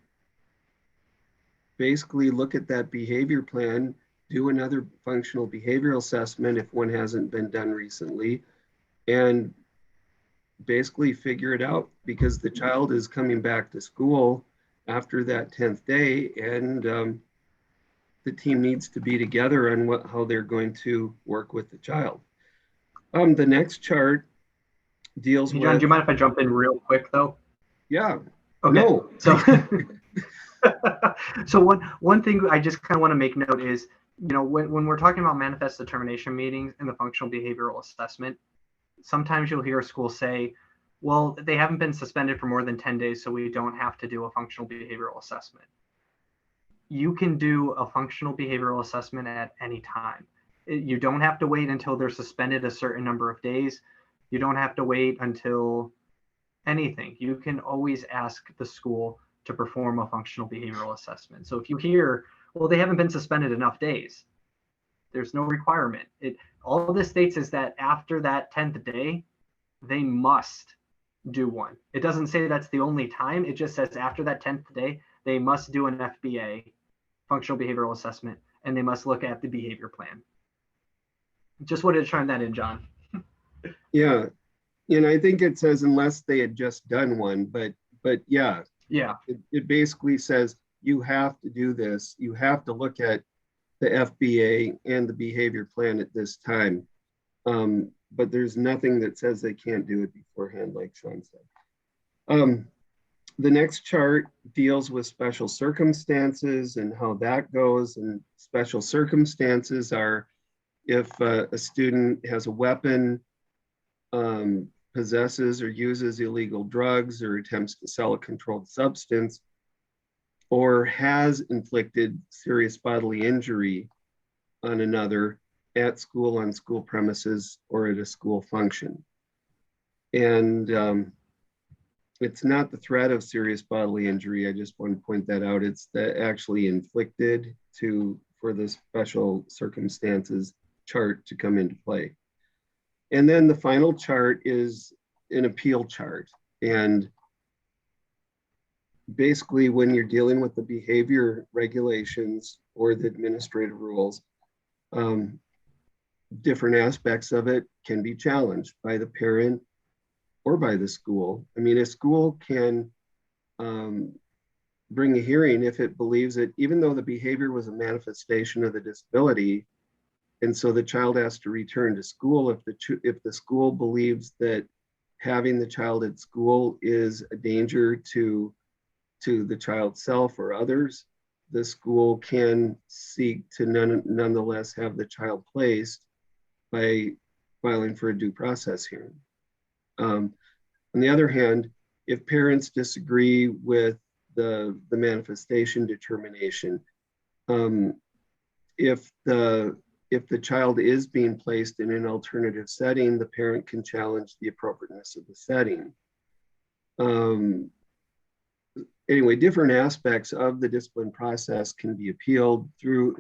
basically look at that behavior plan, do another functional behavioral assessment if one hasn't been done recently, and basically figure it out, because the child is coming back to school after that 10th day, and the team needs to be together on how they're going to work with the child. The next chart deals with... John, do you mind if I jump in real quick though? Yeah. Okay. No. So, so one thing I just kind of want to make note is, when we're talking about manifest determination meetings and the functional behavioral assessment, sometimes you'll hear a school say, well, they haven't been suspended for more than 10 days, so we don't have to do a functional behavioral assessment. You can do a functional behavioral assessment at any time. You don't have to wait until they're suspended a certain number of days. You don't have to wait until anything. You can always ask the school to perform a functional behavioral assessment. So if you hear, well, they haven't been suspended enough days, there's no requirement. All this states is that after that 10th day, they must do one. It doesn't say that's the only time. It just says after that 10th day, they must do an FBA, functional behavioral assessment, and they must look at the behavior plan. Just wanted to chime that in, John. Yeah. I think it says unless they had just done one, but yeah. Yeah. It basically says you have to do this. You have to look at the FBA and the behavior plan at this time. But there's nothing that says they can't do it beforehand, like Sean said. The next chart deals with special circumstances and how that goes. And special circumstances are if a student has a weapon, possesses or uses illegal drugs, or attempts to sell a controlled substance, or has inflicted serious bodily injury on another at school, on school premises, or at a school function. And it's not the threat of serious bodily injury. I just want to point that out. It's the actually inflicted for the special circumstances chart to come into play. And then the final chart is an appeal chart. And basically, when you're dealing with the behavior regulations or the administrative rules, different aspects of it can be challenged by the parent or by the school. I mean, a school can bring a hearing if it believes that even though the behavior was a manifestation of the disability, and so the child has to return to school, if the school believes that having the child at school is a danger to the child's self or others, the school can seek to nonetheless have the child placed by filing for a due process hearing. On the other hand, if parents disagree with the manifestation determination, if the child is being placed in an alternative setting, the parent can challenge the appropriateness of the setting. Anyway, different aspects of the discipline process can be appealed through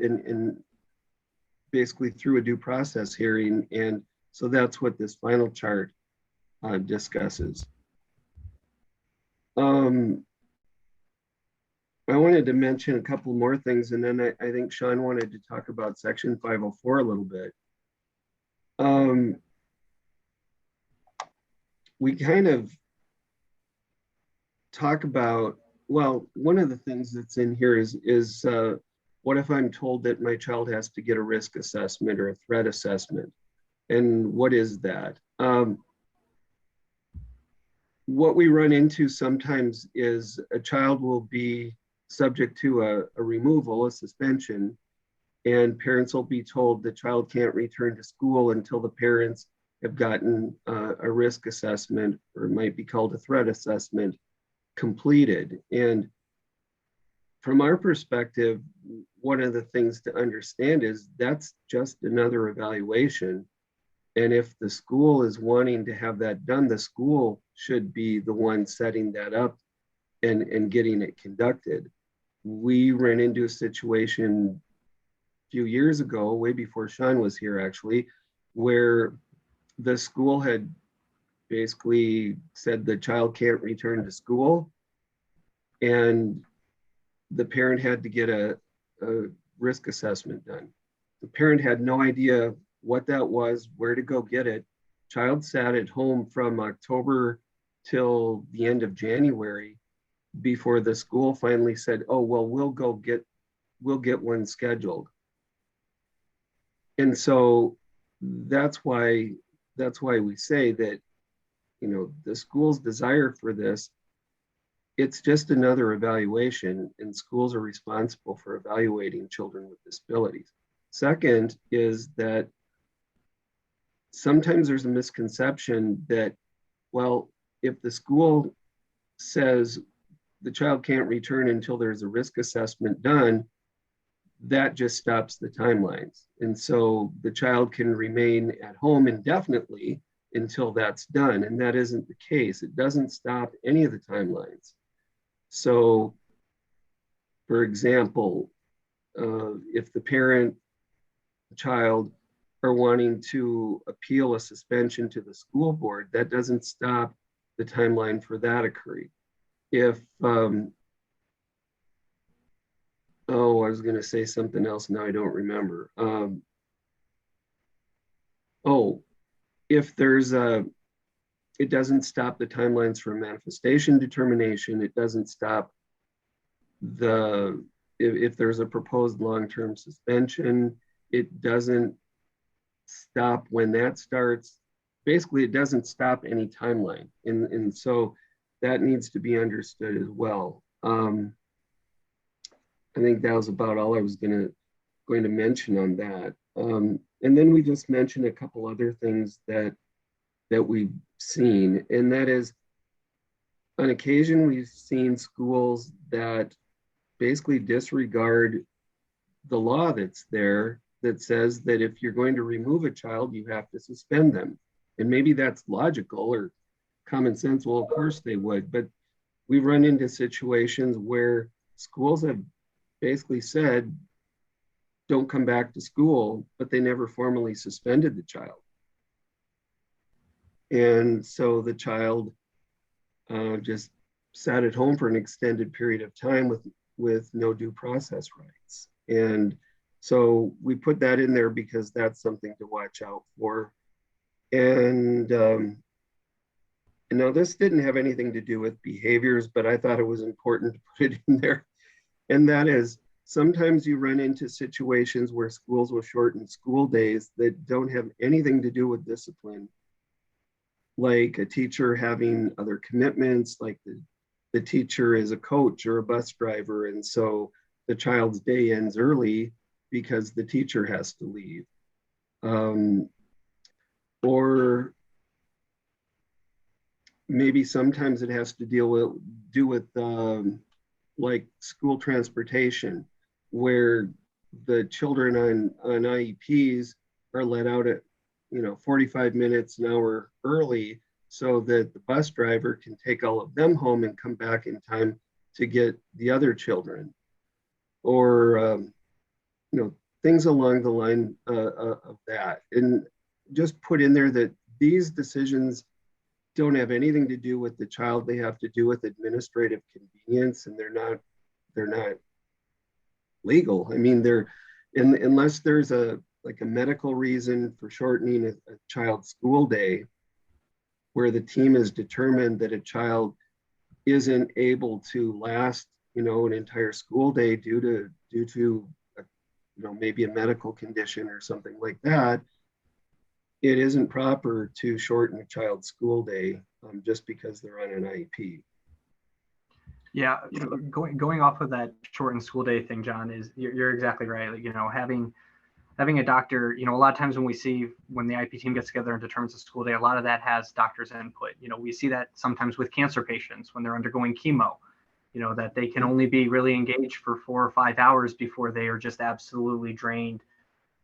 basically through a due process hearing. And so that's what this final chart discusses. I wanted to mention a couple more things, and then I think Sean wanted to talk about Section 504 a little bit. We kind of talk about, well, one of the things that's in here is what if I'm told that my child has to get a risk assessment or a threat assessment? And what is that? What we run into sometimes is a child will be subject to a removal, a suspension, and parents will be told the child can't return to school until the parents have gotten a risk assessment, or it might be called a threat assessment, completed. And from our perspective, one of the things to understand is that's just another evaluation. And if the school is wanting to have that done, the school should be the one setting that up and getting it conducted. We ran into a situation a few years ago, way before Sean was here actually, where the school had basically said the child can't return to school, and the parent had to get a risk assessment done. The parent had no idea what that was, where to go get it. Child sat at home from October till the end of January before the school finally said, oh, well, we'll get one scheduled. And so that's why we say that, you know, the school's desire for this, it's just another evaluation, and schools are responsible for evaluating children with disabilities. Second is that sometimes there's a misconception that, well, if the school says the child can't return until there's a risk assessment done, that just stops the timelines. And so the child can remain at home indefinitely until that's done. And that isn't the case. It doesn't stop any of the timelines. So, for example, if the parent, the child, are wanting to appeal a suspension to the school board, that doesn't stop the timeline for that occurring. If, oh, I was going to say something else, now I don't remember. If there's it doesn't stop the timelines for manifestation determination. It doesn't stop if there's a proposed long-term suspension, it doesn't stop when that starts. Basically, it doesn't stop any timeline. And so that needs to be understood as well. I think that was about all I was going to mention on that. And then we just mentioned a couple other things that we've seen, and that is, on occasion, we've seen schools that basically disregard the law that's there that says that if you're going to remove a child, you have to suspend them. And maybe that's logical or common sense. Well, of course they would, but we run into situations where schools have basically said, don't come back to school, but they never formally suspended the child. And so the child just sat at home for an extended period of time with no due process rights. And so we put that in there because that's something to watch out for. And now this didn't have anything to do with behaviors, but I thought it was important to put it in there. And that is, sometimes you run into situations where schools will shorten school days that don't have anything to do with discipline, like a teacher having other commitments, like the teacher is a coach or a bus driver, and so the child's day ends early because the teacher has to leave. Or maybe sometimes it has to do with like school transportation, where the children on IEPs are let out at 45 minutes an hour early, so that the bus driver can take all of them home and come back in time to get the other children. Or things along the line of that. And just put in there that these decisions don't have anything to do with the child. They have to do with administrative convenience, and they're not legal. I mean, unless there's a medical reason for shortening a child's school day, where the team has determined that a child isn't able to last, an entire school day due to maybe a medical condition or something like that, it isn't proper to shorten a child's school day just because they're on an IEP. Yeah, going off of that shortened school day thing, John, is you're exactly right. Having a doctor, a lot of times when the IEP team gets together and determines a school day, a lot of that has doctor's input. We see that sometimes with cancer patients when they're undergoing chemo, that they can only be really engaged for 4 or 5 hours before they are just absolutely drained,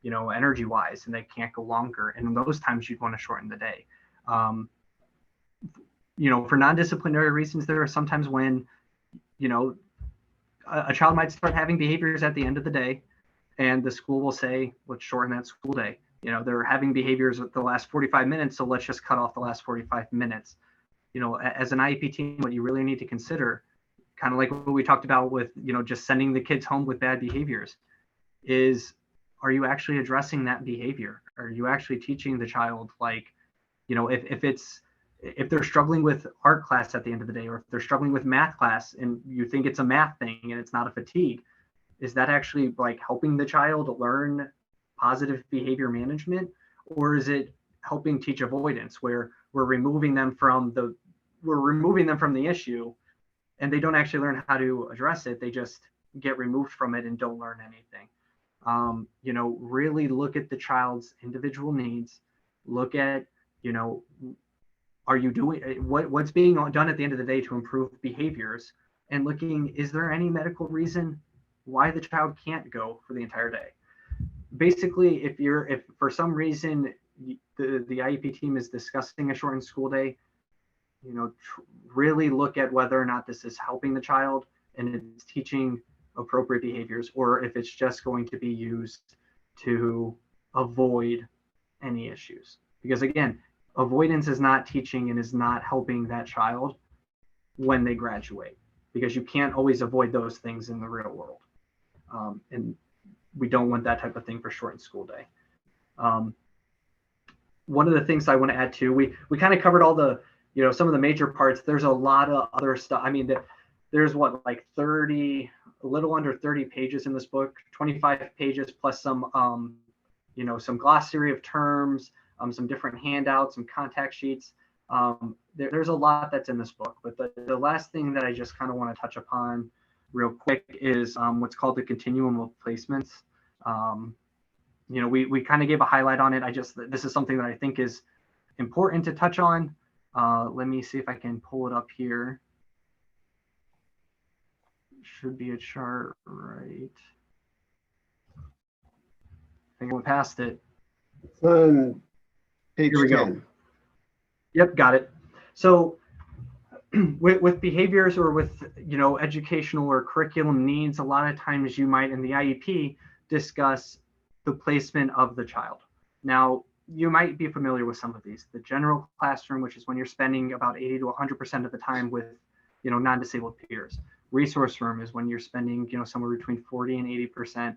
energy wise, and they can't go longer. And in those times, you'd want to shorten the day. For non-disciplinary reasons, there are sometimes when, a child might start having behaviors at the end of the day, and the school will say, let's shorten that school day. They're having behaviors at the last 45 minutes, so let's just cut off the last 45 minutes. As an IEP team, what you really need to consider, kind of like what we talked about with, just sending the kids home with bad behaviors, is, are you actually addressing that behavior? Are you actually teaching the child, if they're struggling with art class at the end of the day, or if they're struggling with math class and you think it's a math thing and it's not a fatigue, is that actually helping the child learn positive behavior management? Or is it helping teach avoidance, where we're removing them from the issue and they don't actually learn how to address it? They just get removed from it and don't learn anything. Really look at the child's individual needs. Look at, are you doing what's being done at the end of the day to improve behaviors, and looking, is there any medical reason why the child can't go for the entire day? Basically, if for some reason the IEP team is discussing a shortened school day, really look at whether or not this is helping the child and it's teaching appropriate behaviors, or if it's just going to be used to avoid any issues. Because again, avoidance is not teaching and is not helping that child when they graduate, because you can't always avoid those things in the real world. And we don't want that type of thing for shortened school day. One of the things I want to add too, we kind of covered all the, some of the major parts. There's a lot of other stuff. I mean, there's a little under 30 pages in this book, 25 pages plus some some glossary of terms, some different handouts, some contact sheets. There's a lot that's in this book, but the last thing that I just kind of want to touch upon real quick is what's called the Continuum of Placements. We kind of gave a highlight on it. This is something that I think is important to touch on. Let me see if I can pull it up here. Should be a chart, right? I think I went past it. It's on page Here we 10. go. Yep, got it. So with behaviors or with educational or curriculum needs, a lot of times you might in the IEP discuss the placement of the child. Now, you might be familiar with some of these. The general classroom, which is when you're spending about 80 to 100% of the time with non-disabled peers. Resource room is when you're spending somewhere between 40 and 80%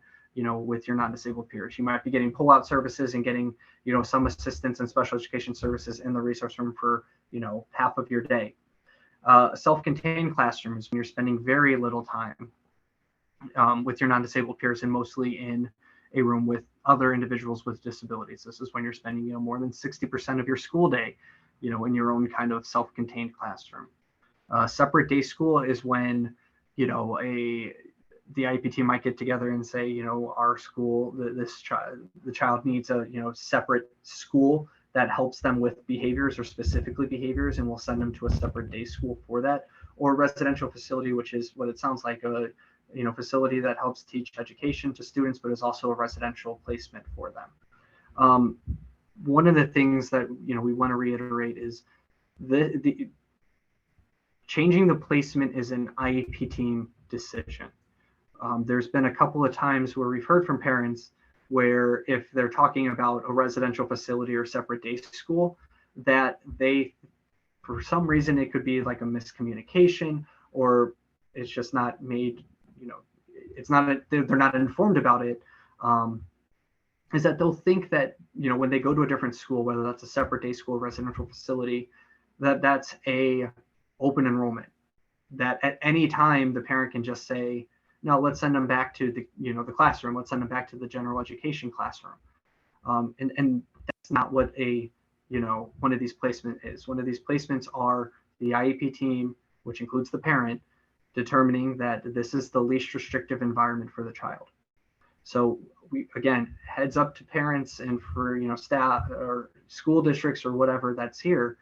with your non-disabled peers. You might be getting pull-out services and getting some assistance and special education services in the resource room for half of your day. Self-contained classrooms when you're spending very little time with your non-disabled peers and mostly in a room with other individuals with disabilities. This is when you're spending more than 60% of your school day in your own kind of self-contained classroom. Separate day school is when the IEP team might get together and say, our school, the child needs a separate school that helps them with behaviors or specifically behaviors, and we'll send them to a separate day school for that. Or residential facility, which is what it sounds like, a facility that helps teach education to students, but is also a residential placement for them. One of the things that we want to reiterate is the changing the placement is an IEP team decision. There's been a couple of times where we've heard from parents where if they're talking about a residential facility or separate day school, that they, for some reason, it could be like a miscommunication or it's just not made, they're not informed about it, is that they'll think that, when they go to a different school, whether that's a separate day school or residential facility, that's a open enrollment, that at any time the parent can just say, no, let's send them back to the classroom. Let's send them back to the general education classroom. And that's not what one of these placements is. One of these placements are the IEP team, which includes the parent, determining that this is the least restrictive environment for the child. So again, heads up to parents and for staff or school districts or whatever that's here,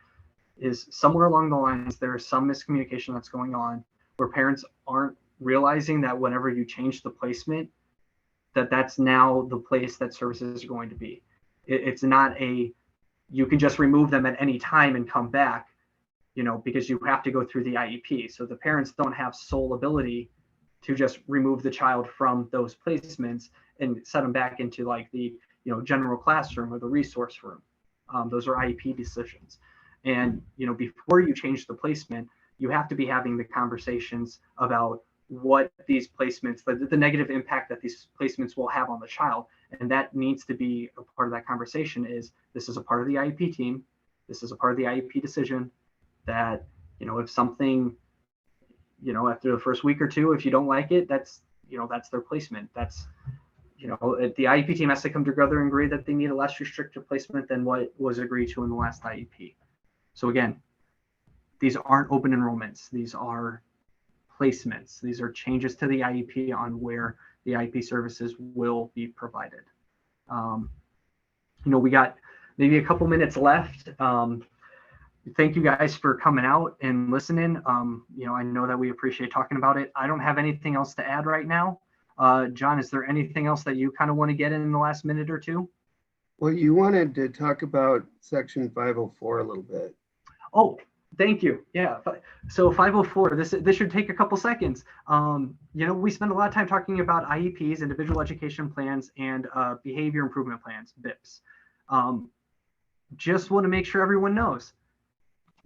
is somewhere along the lines there is some miscommunication that's going on where parents aren't realizing that whenever you change the placement, that's now the place that services are going to be. It's not you can just remove them at any time and come back, because you have to go through the IEP. So the parents don't have sole ability to just remove the child from those placements and set them back into like the general classroom or the resource room. Those are IEP decisions. And before you change the placement, you have to be having the conversations about what these placements, the negative impact that these placements will have on the child. And that needs to be a part of that conversation. Is this is a part of the IEP team. This is a part of the IEP decision that, if something, after the first week or two, if you don't like it, that's their placement. That's, the IEP team has to come together and agree that they need a less restrictive placement than what was agreed to in the last IEP. So again, these aren't open enrollments. These are placements. These are changes to the IEP on where the IEP services will be provided. We got maybe a couple minutes left. Thank you guys for coming out and listening. I know that we appreciate talking about it. I don't have anything else to add right now. John, is there anything else that you kind of want to get in the last minute or two? Well, you wanted to talk about Section 504 a little bit. Oh, thank you. Yeah. So 504, this should take a couple seconds. We spend a lot of time talking about IEPs, individual education plans, and behavior improvement plans, BIPs. Just want to make sure everyone knows,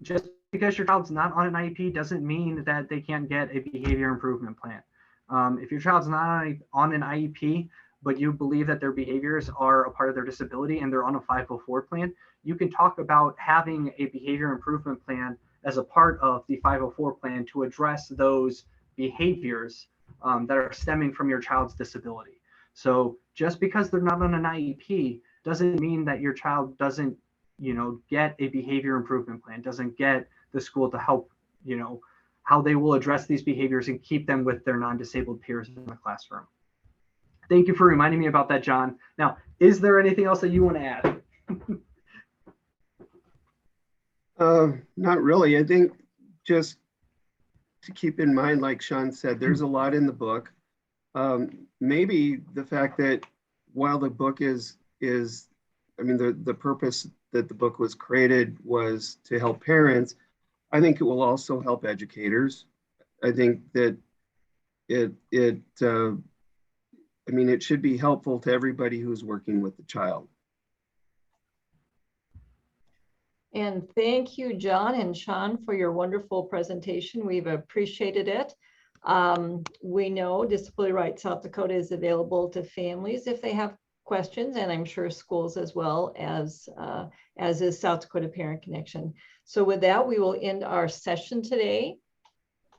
just because your child's not on an IEP doesn't mean that they can't get a behavior improvement plan. If your child's not on an IEP, but you believe that their behaviors are a part of their disability and they're on a 504 plan, you can talk about having a behavior improvement plan as a part of the 504 plan to address those behaviors that are stemming from your child's disability. So just because they're not on an IEP doesn't mean that your child doesn't, get a behavior improvement plan, doesn't get the school to help, how they will address these behaviors and keep them with their non-disabled peers in the classroom. Thank you for reminding me about that, John. Now, is there anything else that you want to add? Not really. I think just to keep in mind, like Sean said, there's a lot in the book. Maybe the fact that while the book the purpose that the book was created was to help parents, I think it will also help educators. I think that it should be helpful to everybody who's working with the child. And thank you, John and Sean, for your wonderful presentation. We've appreciated it. We know Disability Rights South Dakota is available to families if they have questions, and I'm sure schools as well, as is South Dakota Parent Connection. So with that, we will end our session today.